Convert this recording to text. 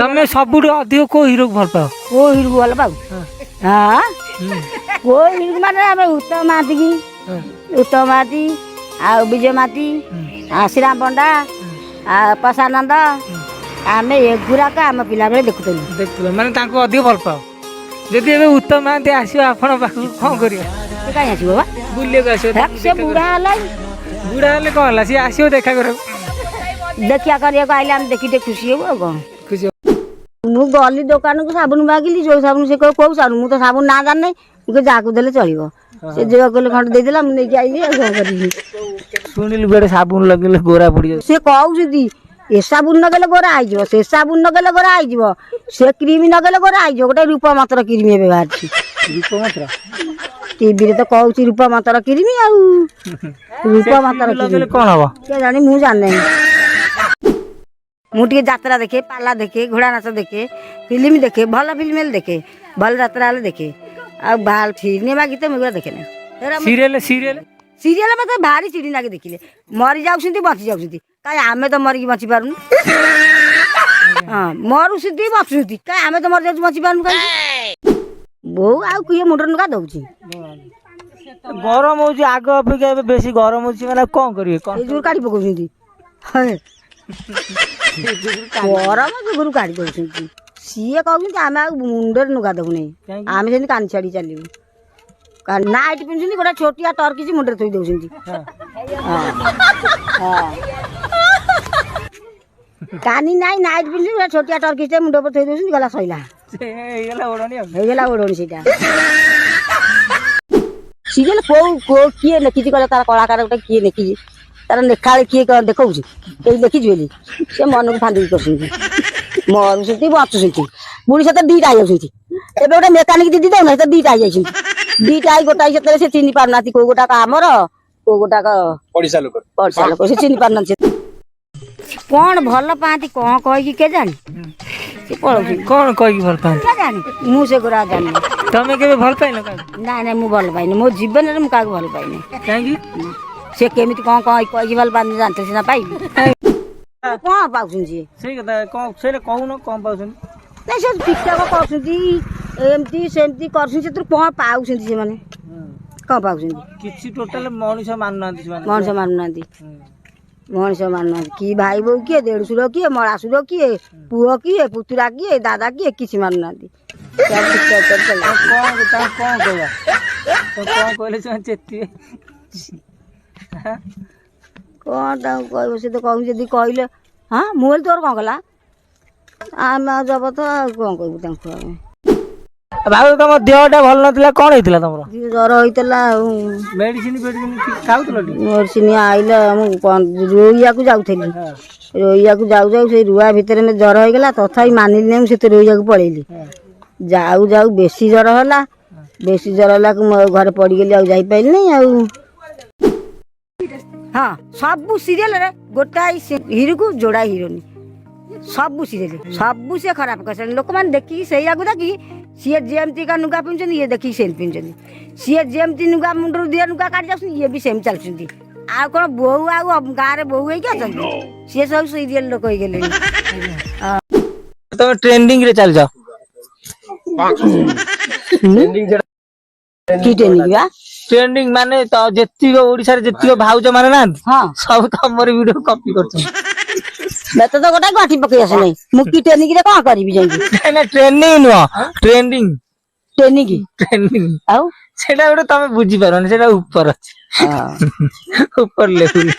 तमें सब अधिक को हीरो भल पाओ को हीरो भल पाऊ हाँ को हीरो माने आमे उत्तम महाती की उत्तम महाती आ विजय महाती श्रीराम पंडा प्रसानंद आमे एगुराक आम पिला बेले देखुतलु माने तांको अधिक भल पाओ जदि एबे उत्तम महाती आसीबो आपण पाखु कोन करियो से काई आसीबो बा बुल्ले को आसीबो से बुढ़ा हलाई बुढ़ा हले कोन हला से आसीबो देखा करो देखिया करिया को आइले हम देखि दे खुशी हो कोन खुशी मु गली दुकान को साबुन मागिली जो साबुन से को साबुन मु तो साबुन ना जाने मुझे जाकू देले चलिबो से जो कोले खंड दे देला मु नै के आइली को करी सुनिल बेडे साबुन लगेले गोरा पड़ी से कहू जदी ए साबुन नगले गोरा आई जिवो से साबुन नगले गोरा आई जिवो से क्रीम नगले गोरा आई जिवो गोटे रूप मात्र क्रीम हे व्यवहार छी रूप मात्र टीवी रे तो कहू छी रूप मात्र क्रीम आ रूप मात्र लगेले कोन हबो के जानी मु जाने मुझे यात्रा देखे पाला देखे घोड़ा नाच देखे फिल्म देखे भल फिल्म देखे भल यात्रा देखे आ बाल सिनेमा गीत मुझे देखे ना सीरियल सीरियल सीरियल मत भारी चिड़ी नागे देखिले मरी जाऊँ बची जाऊँ कहीं आमे तो मरिकी बची पारूँ हाँ मरु सीधी बचुँ कहीं आमे तो मरी जाऊँ बची पारूँ कहीं बो आ किए मुंडर नुका दौची गरम हो आग अपेक्षा बेसी गरम हो माने कौन करिए जोर काढ़ी पकाउछन्ती गरम जोर काढ़ी दौछन्ती सीए कहउछन्ती आमे मुंडर नुका दउने आमे सेनी कान छाड़ी चलिबु नाइट पिन्छन्ती गोटा छोटिया टर्की मुंडर थोई दउछन्ती कानी नाइ नाइट पिन्छु गोटा छोटिया टर्की से मुंड पर थोई दउछन्ती गला सइला हेगला ओढोनी सेटा सीरियल को किए लिखी कहले तार कलाकार गोटे किए लिखी तार लेखा किए देखा लिखी बोली से मन को फांदी कर मरुँच बचुँच बुढ़ी सहित दीटा आई जाऊँ एवं गोटे मेकानिक दीदी दौना सहित दीटा आई जाइए दीटा आई गोटाई से चिन्ह पारना कौ गोटाक आमर कौ गोटाक पड़िशा लोक से चिन्ह पारना कौन भल पाती कौन कहीकि के जानी कौन कहीकि भल पाती जानी मुझे गोरा जानी तमें केबे भल पाइन ना ना मु भल पाइनी मो जीवन रे मु का भल पाइनी काहे से केमिति कौन कहीकि भल पानी जानते सिना पाइबी कौन पाउछन जी से कथा कौन से कहून कौन पाउछन नहीं से ठीक ठाक करछन्ती एमती सेमती करछन से कौन पाउछन्ती से माने कौन पाउछन्ती किछि टोटल मनुष्य मानुनांती माने मनुष्य मानुनांती मनुष्य मानुनांती की भाई बो किए देड़सुर किए मरासुर किए पुओ किए पुतुरा किए दादा किए किछि मानुनांती सब ठीक ठाक चल कौन कहवा तो कौन कहले से चेती कौन ता कहबो से तो कहू जदी कहले हां मोल तोर कौन कला आमे जब तो कौन कहबो तांको बाबू तुम देहटा भल नथिला कोन हेतिला तमरो ज्वर होइतला मेडिसिन खाउतलो मेडिसिन आइला रोइया को जाउथली रोइया को जाऊ जाऊ से रुआ भितर में ज्वर हो गला तथापि मानिली नहीं से रोइया को पळेली जाऊ जाऊ बेसी ज्वर होला बेसी ज्वर होला को घर पड़ी गेली आ जाई पाइल नहीं आ हाँ सब सीरियल रे गोटाई हीरो को जोड़ा हिरोनी सब सीरियल सब से खराब कर लोक मैंने देखी से देखी सी जेमती का नुगा पिंधुन ये देखी सेम पिंधुन सी जेमती नुगा मुंडर दिया नुगा काट जाऊँ ये भी सेम चलती आ कौन बोहू आ गाँव में बोहू है सी सब सीरियल लोक हो गए तुम ट्रेंडिंग रे चल जाओ की ट्रेंडिंग बा ट्रेंडिंग माने तो जेतिको ओडिसा रे जेतिको भाउज माने ना हां सब हमर वीडियो कॉपी करछ मैं तो गोटा गाठी पकई आसे नहीं मुक्ति ट्रेनिंग रे का करबी जाई ना ट्रेनिंग नो ट्रेंडिंग ट्रेनिंग आउ सेटा गोटे तमे बुझी पारोनी सेटा ऊपर अछि हां ऊपर लेवल